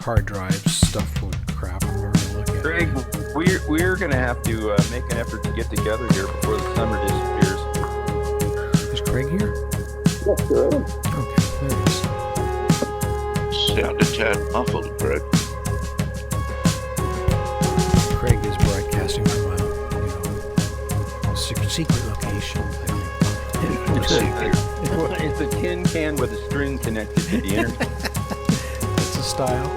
hard drives, stuff full of crap I'm going to look at. Greg, we're going to have to make an effort to get together here before the summer disappears. Is Craig here? Yes, sure. Okay, there he is. Sounded a tad muffled, Greg. Craig is broadcasting from a secret location. It's a tin can with a string connected to the internet. It's a style.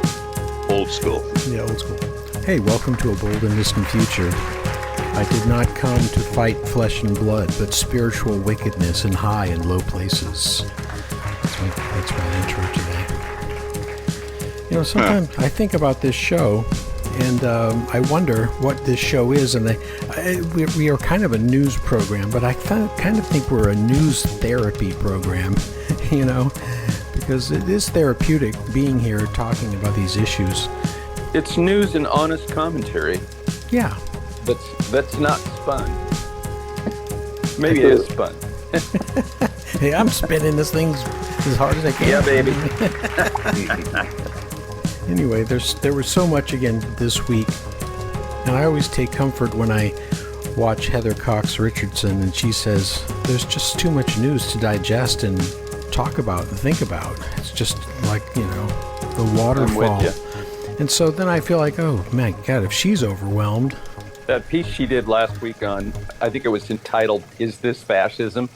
Old school. Yeah, old school. Hey, welcome to A Bold and Distant Future. I did not come to fight flesh and blood, but spiritual wickedness in high and low places. That's my intro today. You know, sometimes I think about this show, and I wonder what this show is. And we are kind of a news program, but I kind of think we're a news therapy program, you know, because it is therapeutic being here talking about these issues. It's news and honest commentary. Yeah. That's not spun. Maybe it is spun. Hey, I'm spinning this thing as hard as I can. Yeah, baby. Anyway, there was so much again this week, and I always take comfort when I watch Heather Cox Richardson, and she says there's just too much news to digest and talk about and think about. It's just like, you know, the waterfall. I'm with you. And so then I feel like, oh my God, if she's overwhelmed. That piece she did last week on, I think it was entitled, "Is This Fascism?"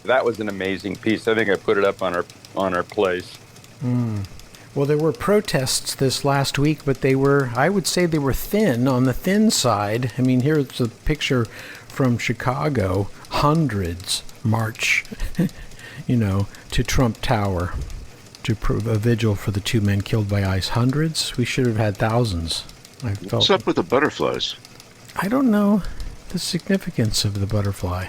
That was an amazing piece. I think I put it up on our place. Well, there were protests this last week, but I would say they were thin, on the thin side. I mean, here's a picture from Chicago. Hundreds march, you know, to Trump Tower to prove a vigil for the two men killed by ICE. Hundreds? We should have had thousands. What's up with the butterflies? I don't know the significance of the butterfly.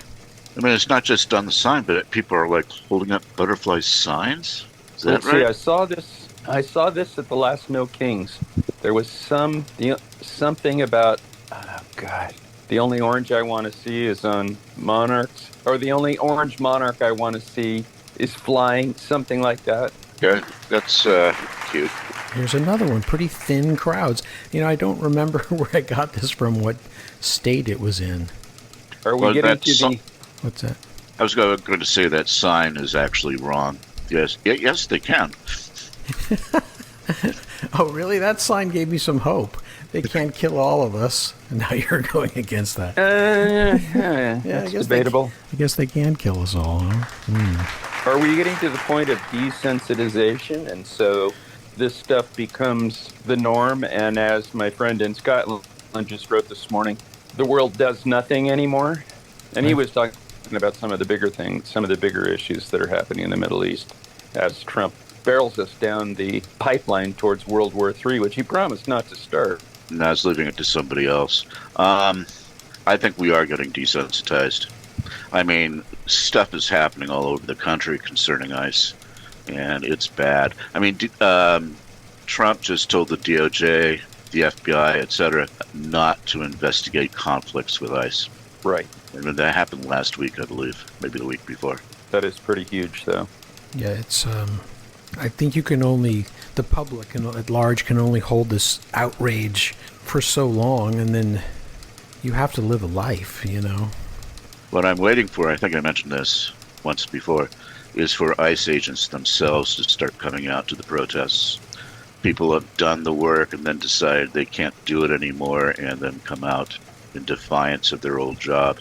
I mean, it's not just on the sign, but people are like holding up butterfly signs. Is that Let's right? see, I saw this at the last No Kings. There was something about, oh God, the only orange I want to see is on monarchs, or the only orange monarch I want to see is flying, something like that. Okay, that's cute. Here's another one, pretty thin crowds. You know, I don't remember where I got this from, what state it was in. Are we getting to the... What's that? I was going to say that sign is actually wrong. Yes, they can. Oh, really? That sign gave me some hope. They can't kill all of us. And now you're going against that. That's debatable. I guess they can kill us all, huh? Are we getting to the point of desensitization? And so this stuff becomes the norm. And as my friend in Scotland just wrote this morning, the world does nothing anymore. And he was talking about some of the bigger things, some of the bigger issues that are happening in the Middle East as Trump barrels us down the pipeline towards World War III, which he promised not to start. And I was leaving it to somebody else. I think we are getting desensitized. I mean, stuff is happening all over the country concerning ICE, and it's bad. I mean, Trump just told the DOJ, the FBI, etc., not to investigate conflicts with ICE. Right. I mean, that happened last week, I believe, maybe the week before. That is pretty huge, though. Yeah, it's, I think the public at large can only hold this outrage for so long, and then you have to live a life, you know. What I'm waiting for, I think I mentioned this once before, is for ICE agents themselves to start coming out to the protests. People have done the work and then decide they can't do it anymore and then come out in defiance of their old job.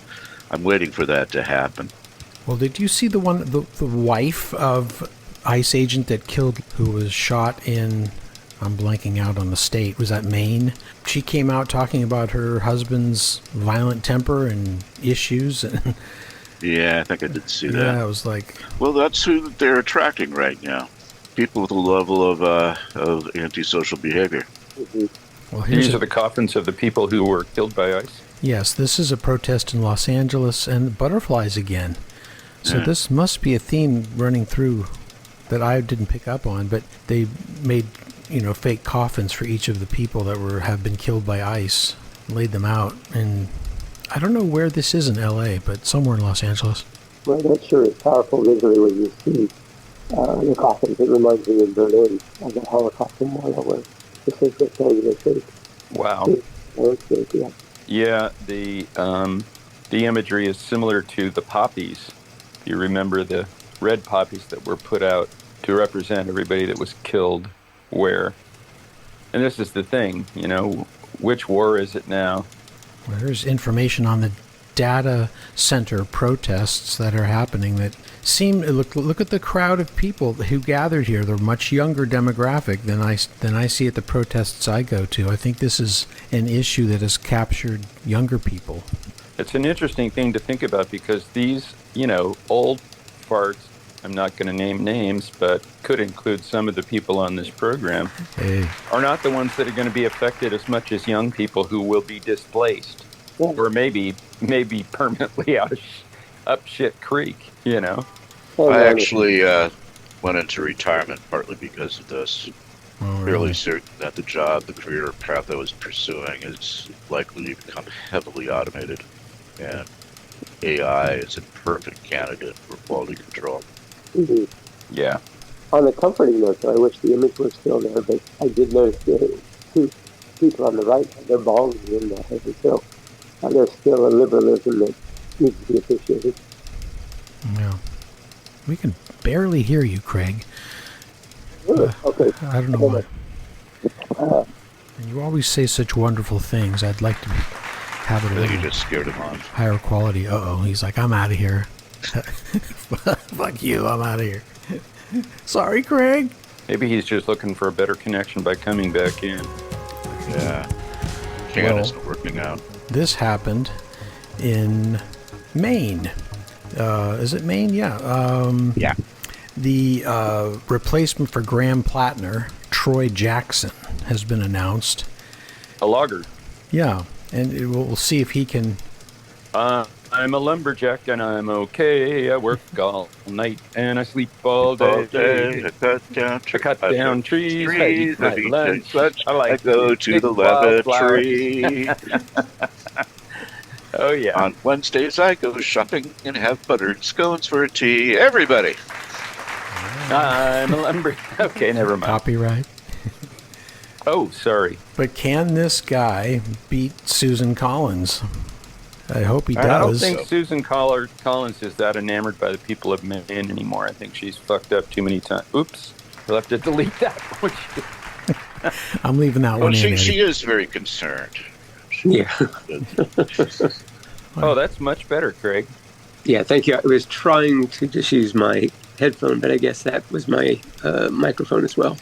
I'm waiting for that to happen. Well, did you see the wife of ICE agent that killed, who was shot in, I'm blanking out on the state, was that Maine? She came out talking about her husband's violent temper and issues. And yeah, I think I did see that. Yeah, I was like... Well, that's who they're attracting right now. People with a level of antisocial behavior. Well, these are the coffins of the people who were killed by ICE? Yes, this is a protest in Los Angeles, and butterflies again. So this must be a theme running through that I didn't pick up on, but they made, you know, fake coffins for each of the people that have been killed by ICE, laid them out, and I don't know where this is in LA, but somewhere in Los Angeles. Well, that sure is powerful visually when you see the coffins. It reminds me in Berlin of the Holocaust memorial where specific candidacy. Wow. Landscape, yeah. Yeah, the imagery is similar to the poppies. You remember the red poppies that were put out to represent everybody that was killed where. And this is the thing, which war is it now? Well, there's information on the data center protests that are happening that seem look at the crowd of people who gathered here. They're much younger demographic than I see at the protests I go to. I think this is an issue that has captured younger people. It's an interesting thing to think about because these, old farts, I'm not going to name names, but could include some of the people on this program, are not the ones that are going to be affected as much as young people who will be displaced. Yeah. Or maybe permanently up shit creek, I actually went into retirement partly because of this. Oh, Fairly certain that the career path I was pursuing is likely to become heavily automated. And AI is a perfect candidate for quality control. Mhm. Yeah. On a comforting note, though, I wish the image was still there, but I did notice the two people on the right have their balls in the head, so there's still a liberalism that needs to be appreciated. Yeah. We can barely hear you, Craig. Okay. I don't know why. And you always say such wonderful things. I'd like to have it I a think you little just scared him off. higher quality. He's like, I'm out of here. Fuck you, I'm out of here. Sorry, Craig. Maybe he's just looking for a better connection by coming back in. Yeah. Can Well- isn't working out. This happened in Maine. Is it Maine? Yeah. Yeah. The replacement for Graham Plattner, Troy Jackson, has been announced. A logger. Yeah, and we'll see if he can. I'm a lumberjack and I'm okay. I work all night and I sleep all day. I cut down trees. I eat my lunch. I like go to the lavatory. Oh yeah. On Wednesdays, I go shopping and have buttered scones for a tea. Everybody. I'm a lumberjack. Okay, never mind. Copyright. Oh, sorry. But can this guy beat Susan Collins? I hope he does. I don't think Susan Collins is that enamored by the people of Maine anymore. I think she's fucked up too many times. Oops. You'll have to delete that. I'm leaving that Well, one in. she Eddie. is very concerned. Yeah. Oh, that's much better, Craig. Yeah, thank you. I was trying to just use my headphone, but I guess that was my microphone as well.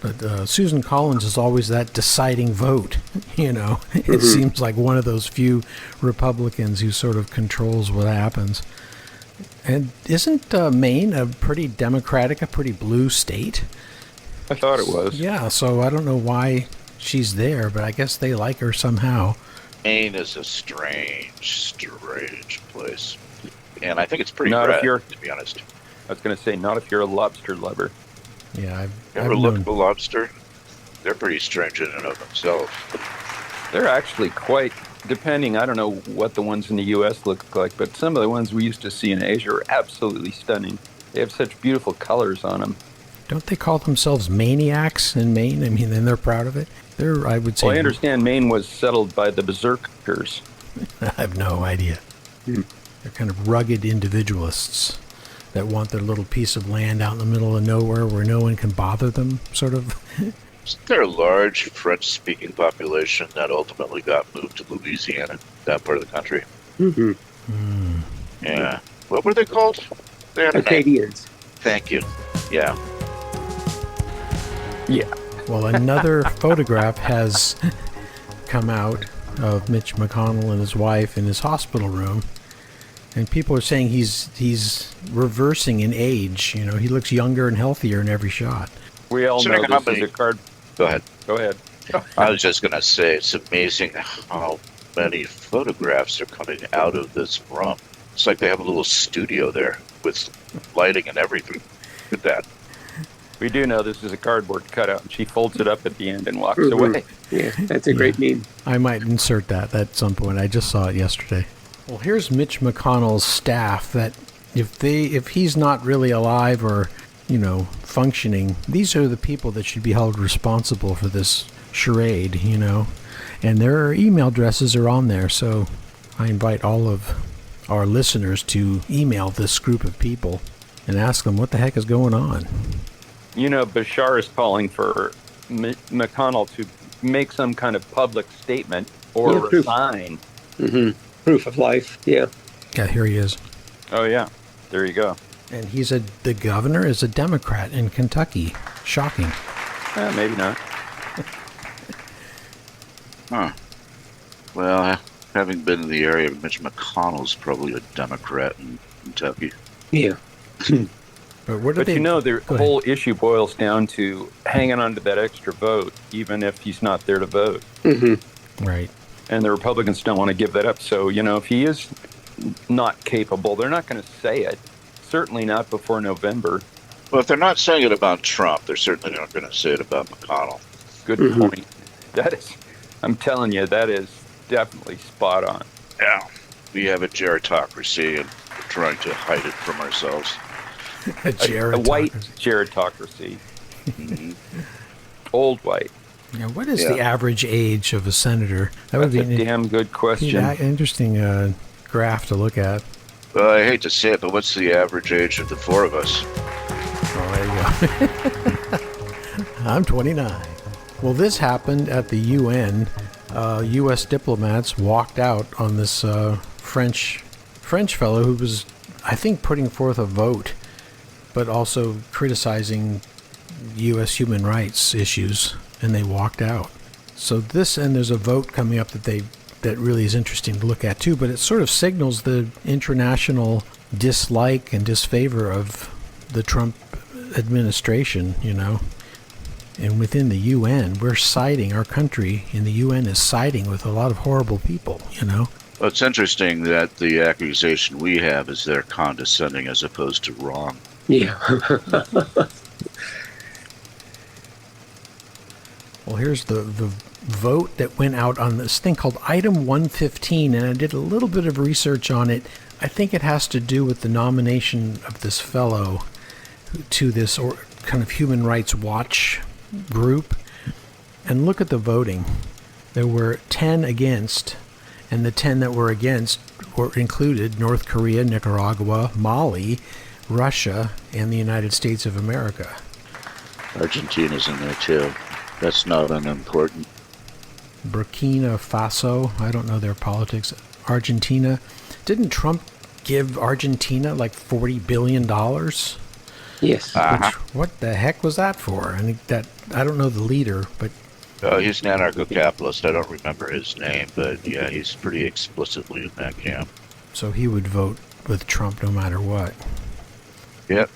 But Susan Collins is always that deciding vote, It seems like one of those few Republicans who sort of controls what happens. And isn't Maine a pretty democratic, a pretty blue state? I thought it was. Yeah, so I don't know why she's there, but I guess they like her somehow. Maine is a strange place. And I think it's pretty Not if rad, you're- to be honest. I was going to say, not if you're a lobster lover. Yeah, I've Ever looked known. at a lobster? They're pretty strange in and of themselves. They're actually quite, depending, I don't know what the ones in the U.S. look like, but some of the ones we used to see in Asia are absolutely stunning. They have such beautiful colors on them. Don't they call themselves maniacs in Maine? I mean, and they're proud of it. They're, I would say. Well, I understand Maine was settled by the berserkers. I have no idea. They're kind of rugged individualists that want their little piece of land out in the middle of nowhere where no one can bother them, sort of. Isn't there a large French-speaking population that ultimately got moved to Louisiana, that part of the country? Mm-hmm. Yeah. What were they called? They had a name. Acadians. Thank you. Yeah. Yeah. Well, another photograph has come out of Mitch McConnell and his wife in his hospital room. And people are saying he's reversing in age. He looks younger and healthier in every shot. We all know Considering how this is many- a card. Go ahead. Go ahead. I was just going to say, it's amazing how many photographs are coming out of this room. It's like they have a little studio there with lighting and everything. Look at that. We do know this is a cardboard cutout, and she folds it up at the end and walks Mhm. away. Yeah, that's a great meme. I might insert that at some point. I just saw it yesterday. Well, here's Mitch McConnell's staff that if he's not really alive or, functioning, these are the people that should be held responsible for this charade, you know. And their email addresses are on there, so I invite all of our listeners to email this group of people and ask them what the heck is going on. You know, Bashar is calling for McConnell to make some kind of public statement or resign. Proof of life, yeah. Yeah, here he is. Oh, yeah. There you go. And the governor is a Democrat in Kentucky. Shocking. Maybe not. Huh. Well, having been in the area, Mitch McConnell's probably a Democrat in Kentucky. Yeah. But you know, the whole issue boils down to hanging on to that extra vote, even if he's not there to vote. Right. And the Republicans don't want to give that up. So, you know, if he is not capable, they're not going to say it. Certainly not before November. Well, if they're not saying it about Trump, they're certainly not going to say it about McConnell. Good point. That is, I'm telling you, that is definitely spot on. Yeah. We have a gerontocracy, and we're trying to hide it from ourselves. A white gerontocracy. Old white. Yeah, what is the average age of a senator? That would That's be a damn good question. Interesting graph to look at. Well, I hate to say it, but what's the average age of the four of us? Oh, there you go. I'm 29. Well, this happened at the UN. U.S. diplomats walked out on this French fellow who was, I think, putting forth a vote, but also criticizing U.S. human rights issues, and they walked out. So there's a vote coming up that really is interesting to look at too, but it sort of signals the international dislike and disfavor of the Trump administration, you know. And within the UN, our country in the UN is siding with a lot of horrible people, you know. Well, it's interesting that the accusation we have is they're condescending as opposed to wrong. Yeah. Well, here's the vote that went out on this thing called Item 115, and I did a little bit of research on it. I think it has to do with the nomination of this fellow to this kind of Human Rights Watch group. And look at the voting. There were 10 against, and the 10 that were against included North Korea, Nicaragua, Mali, Russia, and the United States of America. Argentina's in there too. That's not unimportant. Burkina Faso, I don't know their politics. Argentina. Didn't Trump give Argentina like $40 billion? Yes. What the heck was that for? I don't know the leader, but... He's an anarcho-capitalist. I don't remember his name, but yeah, he's pretty explicitly in that camp. So he would vote with Trump no matter what. Yep,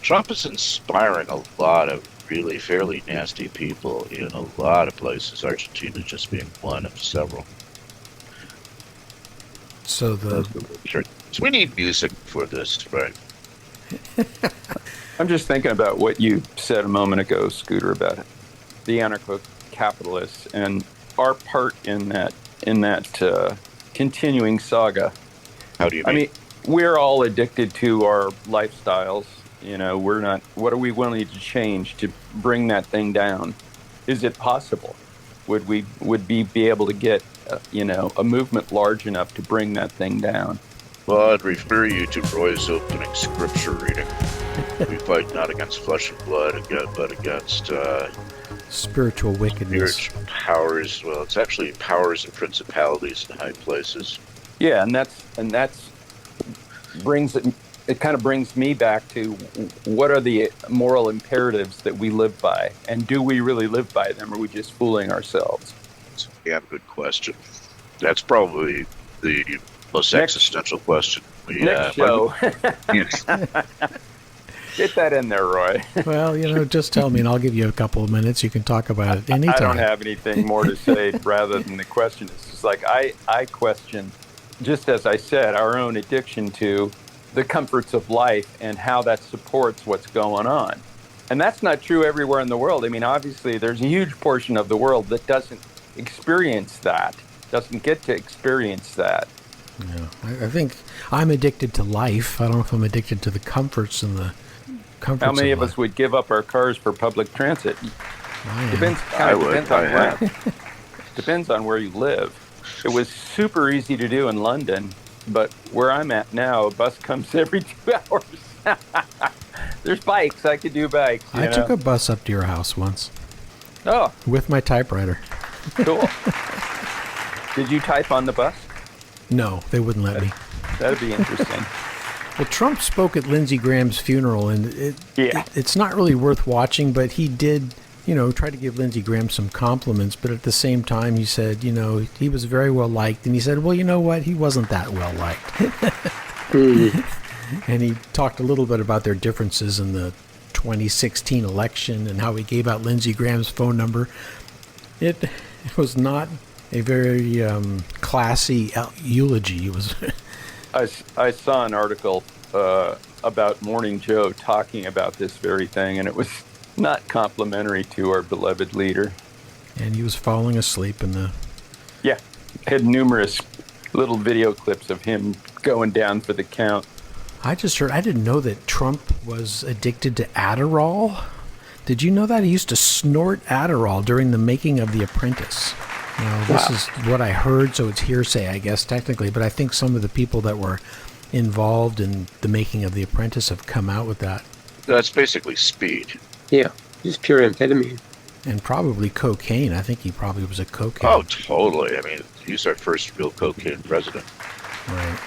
Trump is inspiring a lot of really fairly nasty people in a lot of places, Argentina just being one of several. So we need music for this, right? I'm just thinking about what you said a moment ago, Scooter, about the anarcho-capitalists and our part in that continuing saga. How do you mean? I mean, we're all addicted to our lifestyles. You know, we're not. What are we willing to change to bring that thing down? Is it possible? Would we be able to get a movement large enough to bring that thing down? Well, I'd refer you to Roy's opening scripture reading. We fight not against flesh and blood, but against spiritual wickedness. Spiritual powers. Well, it's actually powers and principalities in high places. Yeah, and that's brings it. It kind of brings me back to what are the moral imperatives that we live by, and do we really live by them, or are we just fooling ourselves? Yeah, good question. That's probably the most existential question. Next show. Get that in there, Roy. Well, just tell me, and I'll give you a couple of minutes. You can talk about it anytime. I don't have anything more to say rather than the question. It's just like I question, just as I said, our own addiction to the comforts of life and how that supports what's going on. And that's not true everywhere in the world. I mean, obviously, there's a huge portion of the world that doesn't experience that, doesn't get to experience that. Yeah, I think I'm addicted to life. I don't know if I'm addicted to the comforts and the comforts. How many of us would give up our cars for public transit? I am. Depends. I Kind of would. depends on I where. have. Depends on where you live. It was super easy to do in London, but where I'm at now, a bus comes every 2 hours. There's bikes. I could do bikes. I took a bus up to your house once Oh, with my typewriter. cool. Did you type on the bus? No, they wouldn't let me. That'd be interesting. Well, Trump spoke at Lindsey Graham's funeral, and it's not really worth watching, but he did, try to give Lindsey Graham some compliments, but at the same time he said, he was very well liked, and he said, well, you know what, he wasn't that well liked. And he talked a little bit about their differences in the 2016 election and how he gave out Lindsey Graham's phone number. It was not a very classy eulogy. It was... I saw an article about Morning Joe talking about this very thing, and it was not complimentary to our beloved leader. And he was falling asleep in the... Yeah, had numerous little video clips of him going down for the count. I didn't know that Trump was addicted to Adderall. Did you know that? He used to snort Adderall during the making of The Apprentice. This is what I heard, so it's hearsay, I guess, technically, but I think some of the people that were involved in the making of The Apprentice have come out with that. That's basically speed. Yeah, just pure amphetamine. And probably cocaine. I think he probably was a cocaine. Oh, totally. I mean, he's our first real cocaine president. Right.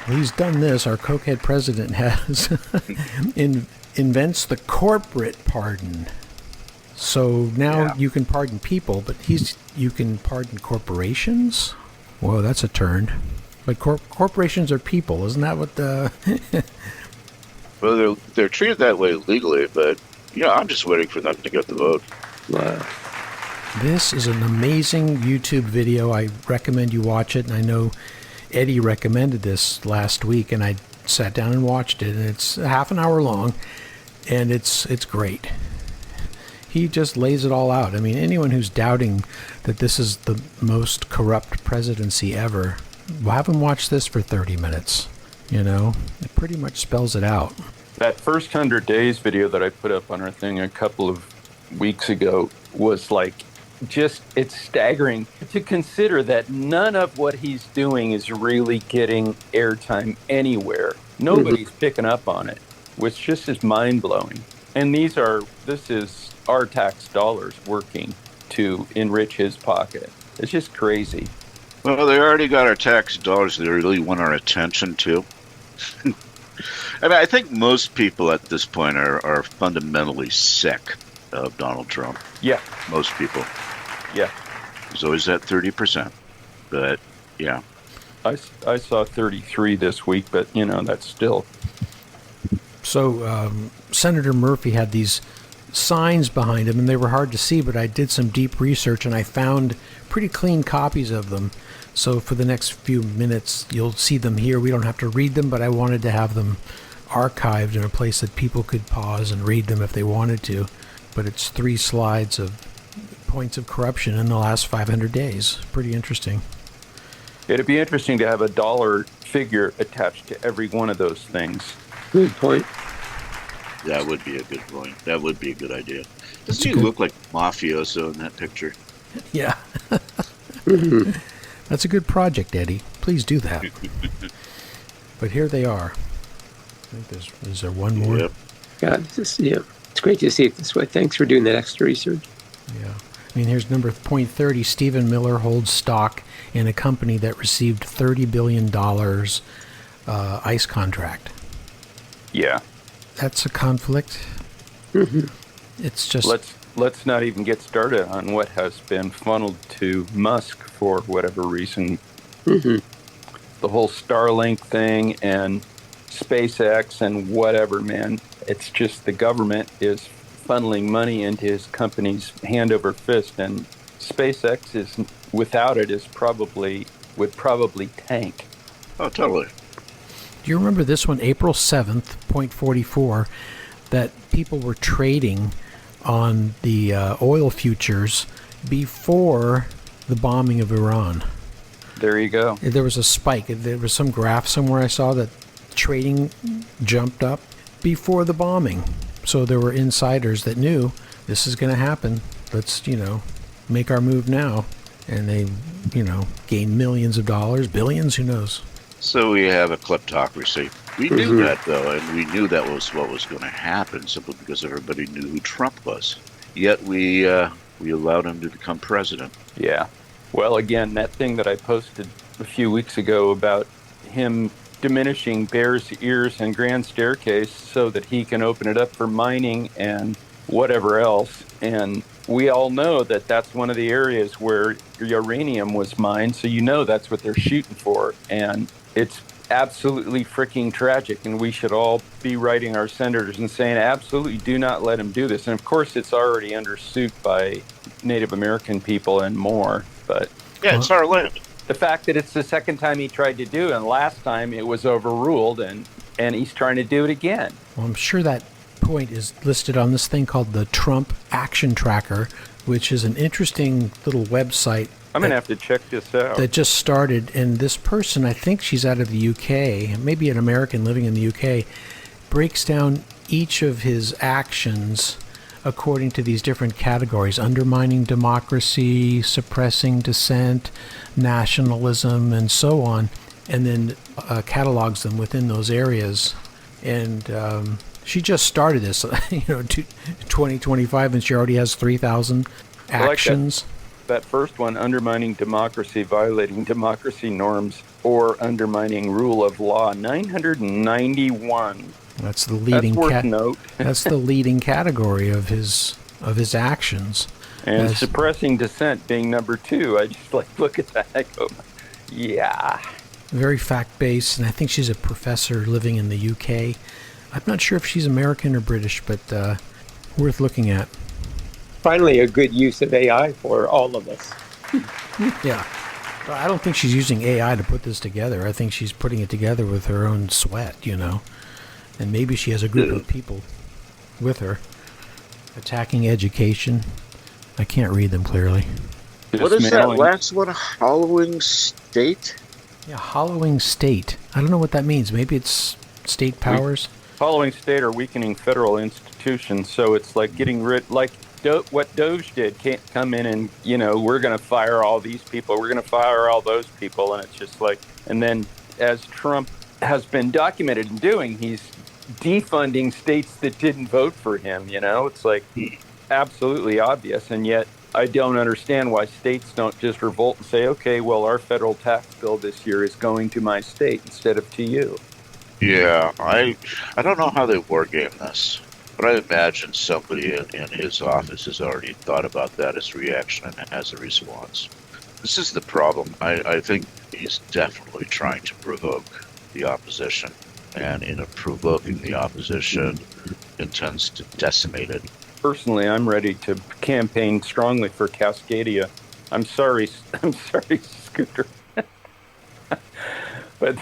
Well, he's done this. Our cokehead president has invents the corporate pardon. So now you can pardon people, but you can pardon corporations? Whoa, that's a turn. But corporations are people, isn't that what the... Well, they're treated that way legally, but, I'm just waiting for them to get the vote. Wow. This is an amazing YouTube video. I recommend you watch it, and I know Eddie recommended this last week, and I sat down and watched it, and it's half an hour long, and it's great. He just lays it all out. I mean, anyone who's doubting that this is the most corrupt presidency ever, well, have them watch this for 30 minutes. It pretty much spells it out. That first 100 days video that I put up on our thing a couple of weeks ago was it's staggering to consider that none of what he's doing is really getting airtime anywhere. Nobody's picking up on it, which just is mind-blowing. And this is our tax dollars working to enrich his pocket. It's just crazy. Well, they already got our tax dollars. They really want our attention, too. I mean, I think most people at this point are fundamentally sick of Donald Trump. Yeah. Most people. Yeah. He's always at 30%. But, yeah. I saw 33 this week, but, that's still... So Senator Murphy had these signs behind him, and they were hard to see, but I did some deep research, and I found pretty clean copies of them. So for the next few minutes, you'll see them here. We don't have to read them, but I wanted to have them archived in a place that people could pause and read them if they wanted to. But it's 3 slides of points of corruption in the last 500 days. Pretty interesting. It'd be interesting to have a dollar figure attached to every one of those things. Good point. That would be a good point. That would be a good idea. Doesn't he look like mafioso in that picture? Yeah. That's a good project, Eddie. Please do that. But here they are. I think is there one more? Yep. God, it's great to see it this way. Thanks for doing that extra research. Yeah. I mean, here's number point 30. Stephen Miller holds stock in a company that received $30 billion ICE contract. Yeah. That's a conflict. It's just... Let's not even get started on what has been funneled to Musk for whatever reason. The whole Starlink thing and SpaceX and whatever, man. It's just the government is funneling money into his company's hand over fist, and SpaceX is without it would probably tank. Oh, totally. Do you remember this one, April 7th, 0.44, that people were trading on the oil futures before the bombing of Iran? There you go. There was a spike. There was some graph somewhere I saw that trading jumped up before the bombing. So there were insiders that knew this is going to happen. let's, make our move now. And they, gain millions of dollars, billions, who knows? So we have a kleptocracy. We knew that, though, and we knew that was what was going to happen simply because everybody knew who Trump was. Yet we allowed him to become president. Yeah. Well, again, that thing that I posted a few weeks ago about him diminishing Bears Ears and Grand Staircase so that he can open it up for mining and whatever else. And we all know that that's one of the areas where uranium was mined. So that's what they're shooting for. And it's absolutely freaking tragic. And we should all be writing our senators and saying, absolutely do not let him do this. And of course, it's already under suit by Native American people and more. But yeah, it's our land. The fact that it's the second time he tried to do it, and last time it was overruled, and he's trying to do it again. Well, I'm sure that point is listed on this thing called the Trump Action Tracker, which is an interesting little website. I'm going to have to check this out. That just started, and this person, I think she's out of the UK, maybe an American living in the UK, breaks down each of his actions according to these different categories: undermining democracy, suppressing dissent, nationalism, and so on, and then catalogs them within those areas. And she just started this, 2025, and she already has 3,000 actions. Like that first one, undermining democracy, violating democracy norms, or undermining rule of law, 991. That's the leading. That's worth note. That's the leading category of his actions. And suppressing dissent being number 2. I just look at that. I go, yeah. Very fact-based, and I think she's a professor living in the UK. I'm not sure if she's American or British, but worth looking at. Finally, a good use of AI for all of us. Yeah. I don't think she's using AI to put this together. I think she's putting it together with her own sweat, And maybe she has a group of people with her. Attacking education. I can't read them clearly. What is that last one? Hollowing State? Yeah, hollowing state. I don't know what that means. Maybe it's state powers? Hollowing state or weakening federal institutions. So it's like getting rid, what Doge did, can't come in and, we're going to fire all these people. We're going to fire all those people. And it's just and then as Trump has been documented in doing, he's defunding states that didn't vote for him. It's absolutely obvious. And yet I don't understand why states don't just revolt and say, okay, well, our federal tax bill this year is going to my state instead of to you. Yeah, I don't know how they wargame this, but I imagine somebody in his office has already thought about that as a reaction and has a response. This is the problem. I think he's definitely trying to provoke the opposition, and in provoking the opposition, intends to decimate it. Personally, I'm ready to campaign strongly for Cascadia. I'm sorry, Scooter. But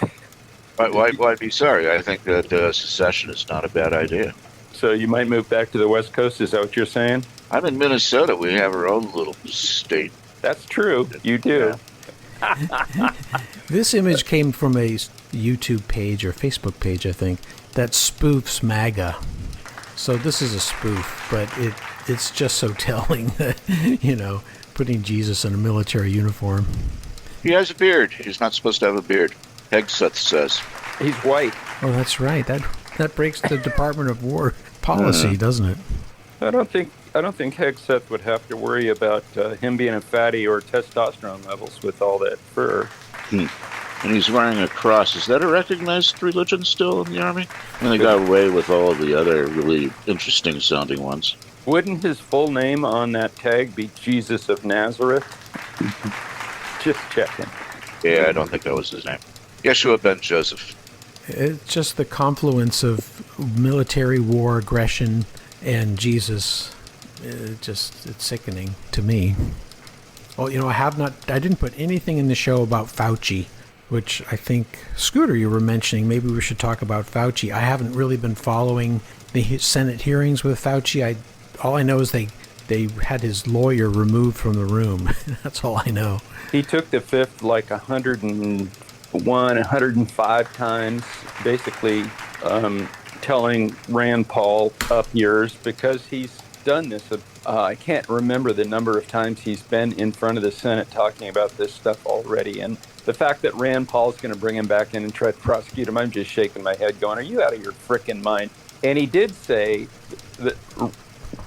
why be sorry? I think that secession is not a bad idea. So you might move back to the West Coast, is that what you're saying? I'm in Minnesota. We have our own little state. That's true. You do. Yeah. This image came from a YouTube page or Facebook page, I think, that spoofs MAGA. So this is a spoof, but it's just so telling that, putting Jesus in a military uniform. He has a beard. He's not supposed to have a beard. Hegseth says. He's white. Oh, that's right. That breaks the Department of War policy, doesn't it? I don't think Hegseth would have to worry about him being a fatty or testosterone levels with all that fur. And he's wearing a cross. Is that a recognized religion still in the Army? And they got away with all of the other really interesting sounding ones. Wouldn't his full name on that tag be Jesus of Nazareth? Just checking. Yeah, I don't think that was his name. Yeshua ben Joseph. It's just the confluence of military war aggression and Jesus. It's sickening to me. Oh, I didn't put anything in the show about Fauci, which I think, Scooter, you were mentioning. Maybe we should talk about Fauci. I haven't really been following the Senate hearings with Fauci. All I know is they had his lawyer removed from the room. That's all I know. He took the fifth 105 times, basically telling Rand Paul up yours, because he's done this I can't remember the number of times he's been in front of the Senate talking about this stuff already. And the fact that Rand Paul's going to bring him back in and try to prosecute him, I'm just shaking my head going, are you out of your frickin' mind? And he did say that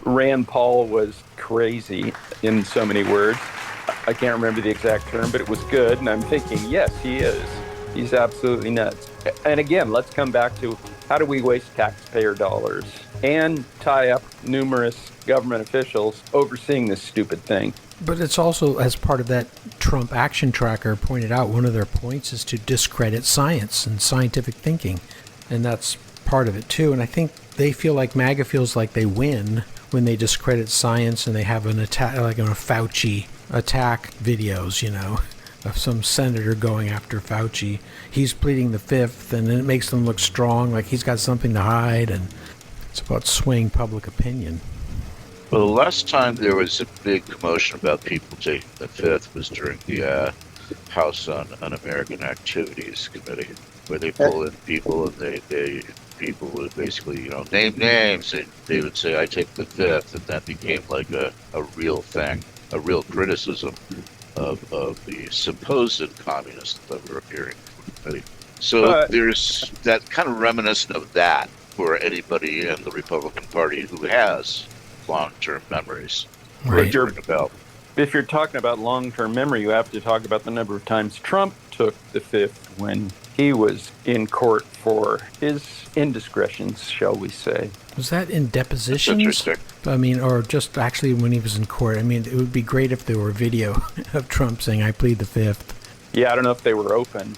Rand Paul was crazy in so many words. I can't remember the exact term, but it was good. And I'm thinking, yes, he is. He's absolutely nuts. And again, let's come back to how do we waste taxpayer dollars and tie up numerous government officials overseeing this stupid thing. But it's also, as part of that Trump action tracker pointed out, one of their points is to discredit science and scientific thinking. And that's part of it, too. And I think they feel like MAGA feels like they win when they discredit science and they have an attack, like on a Fauci attack videos, you know, of some senator going after Fauci. He's pleading the fifth, and then it makes them look strong, like he's got something to hide, and it's about swaying public opinion. Well, the last time there was a big commotion about people taking the fifth was during the House on Un-American Activities Committee, where they pull in people and they people would basically, you know, name names, and they would say, I take the fifth, and that became like a real thing, a real criticism of the supposed communists that were appearing before the committee. So there's that kind of reminiscent of that for anybody in the Republican Party who has long-term memories. Right. If you're talking about long-term memory, you have to talk about the number of times Trump took the fifth when he was in court for his indiscretions, shall we say. Was that in depositions? That's interesting. I mean, or just actually when he was in court? I mean, it would be great if there were video of Trump saying, I plead the fifth. Yeah, I don't know if they were open.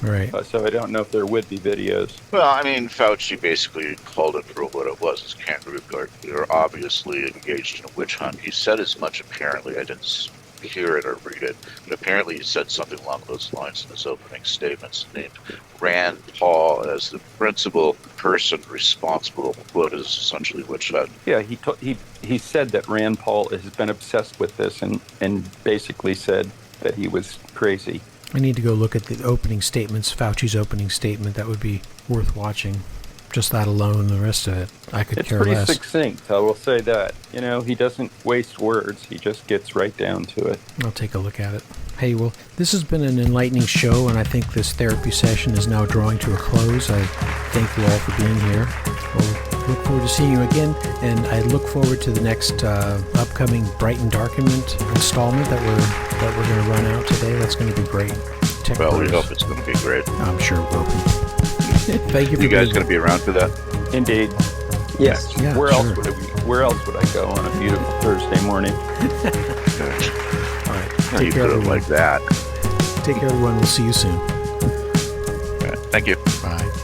Right. So I don't know if there would be videos. Well, I mean, Fauci basically called it for what it was, as kangaroo court. They were obviously engaged in a witch hunt. He said as much, apparently. I didn't hear it or read it, but apparently he said something along those lines in his opening statements, named Rand Paul as the principal person responsible for what is essentially witch hunt. Yeah, he said that Rand Paul has been obsessed with this and basically said that he was crazy. I need to go look at the opening statements, Fauci's opening statement. That would be worth watching. Just that alone, the rest of it, I could care less. It's pretty succinct, I will say that. You know, he doesn't waste words. He just gets right down to it. I'll take a look at it. Hey, well, this has been an enlightening show, and I think this therapy session is now drawing to a close. I thank you all for being here. We'll look forward to seeing you again, and I look forward to the next upcoming Bright and Darkenment installment that we're going to run out today. That's going to be great. Well, we hope it's going to be great. I'm sure it will be. Thank you for You guys being going to be around for that? Indeed. Yes. Yeah, Where sure. else would I go on a beautiful Thursday morning? All right. You Take care, put it everyone. like that. Take care, everyone. We'll see you soon. All right. Thank you. Bye.